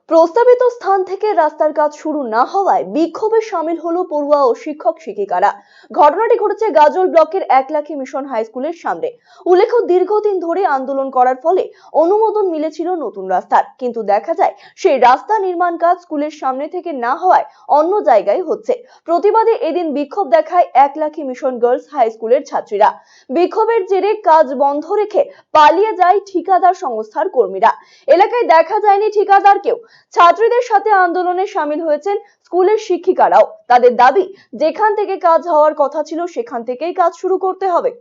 প্রস্তাবিত স্থান থেকে রাস্তার কাজ শুরু না হওয়ায় বিক্ষোভে শামিল হলো পড়ুয়া ও শিক্ষক শিক্ষিকারা। ঘটনাটি ঘটেছে গাজল ব্লকের একলাখী মিশন হাই স্কুলের সামনে। উল্লেখ্য, দীর্ঘদিন ধরে আন্দোলন করার ফলে অনুমোদন মিলেছিল নতুন রাস্তার, কিন্তু দেখা যায় সেই রাস্তা নির্মাণ কাজ স্কুলের সামনে থেকে না হওয়ায় অন্য জায়গায় হচ্ছে। প্রতিবাদে এদিন বিক্ষোভ দেখায় একলাখী মিশন গার্লস হাই স্কুলের ছাত্রীরা। বিক্ষোভের জেরে কাজ বন্ধ রেখে পালিয়ে যায় ঠিকাদার সংস্থার কর্মীরা। এলাকায় দেখা যায়নি ঠিকাদারকেও। ছাত্রীদের সাথে আন্দোলনে শামিল হয়েছেন স্কুলের শিক্ষিকারাও। তাদের দাবি, যেখান থেকে কাজ হওয়ার কথা ছিল সেখান থেকেই কাজ শুরু করতে হবে।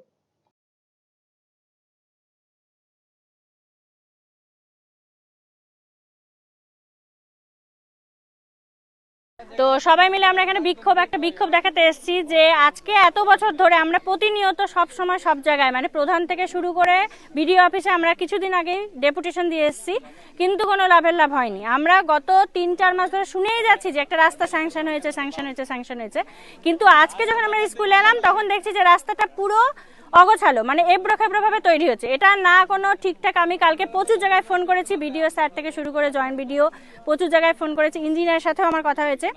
তো সবাই মিলে আমরা এখানে বিক্ষোভ দেখাতে এসেছি যে আজকে এত বছর ধরে আমরা প্রতিনিয়ত সব সময় সব জায়গায় মানে প্রধান থেকে শুরু করে বিডিও অফিসে আমরা কিছুদিন আগে ডেপুটেশন দিয়ে এসেছি, কিন্তু কোনো লাভ হয়নি। আমরা গত 3-4 মাস ধরে শুনেই যাচ্ছি যে একটা রাস্তা স্যাংশন হয়েছে, কিন্তু আজকে যখন আমরা স্কুলে এলাম তখন দেখছি যে রাস্তাটা পুরো অগোছালো, মানে এবড়ো ভাবে তৈরি হচ্ছে। এটা না কোনো ঠিকঠাক। আমি কালকে প্রচুর জায়গায় ফোন করেছি, বিডিও স্যার থেকে শুরু করে জয়েন্ট বিডিও প্রচুর জায়গায় ফোন করেছি, ইঞ্জিনিয়ারের সাথেও আমার কথা হয়েছে।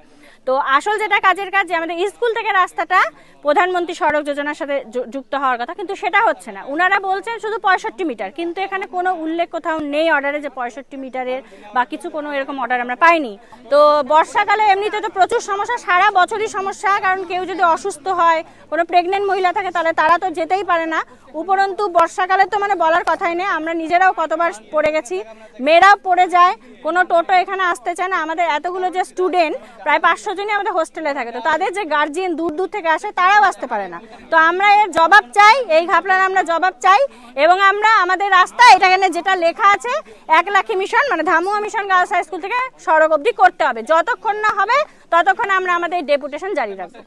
তো আসল যেটা কাজের কাজ, যে আমাদের স্কুল থেকে রাস্তাটা প্রধানমন্ত্রী সড়ক যোজনার সাথে যুক্ত হওয়ার কথা, কিন্তু সেটা হচ্ছে না। ওনারা বলছেন শুধু 65 মিটার, কিন্তু এখানে কোনো উল্লেখ কোথাও নেই অর্ডারে যে 65 মিটারের বা কিছু, কোনো এরকম অর্ডার আমরা পাইনি। তো বর্ষাকালে এমনিতে তো প্রচুর সমস্যা, সারা বছরই সমস্যা, কারণ কেউ যদি অসুস্থ হয়, কোনো প্রেগনেন্ট মহিলা থাকে, তাহলে তারা তো যেতেই পারে না। উপরন্তু বর্ষাকালে তো মানে বলার কথাই নেই। আমরা নিজেরাও কতবার পড়ে গেছি, মেয়েরাও পড়ে যায়, কোনো টোটো এখানে আসতে চায় না। আমাদের এতগুলো যে স্টুডেন্ট, প্রায় 500 জনই আমাদের হোস্টেলে থাকে, তো তাদের যে গার্জিয়ান দূর থেকে আসে, তারাও আসতে পারে না। তো আমরা এর জবাব চাই, এই ঘাপলার আমরা জবাব চাই। এবং আমরা আমাদের রাস্তা, এটা এখানে যেটা লেখা আছে একলাখী মিশন মানে Dhamua mission girls high school থেকে সড়ক অবধি করতে হবে। যতক্ষণ না হবে ততক্ষণ আমরা আমাদের ডেপুটেশন জারি রাখবো।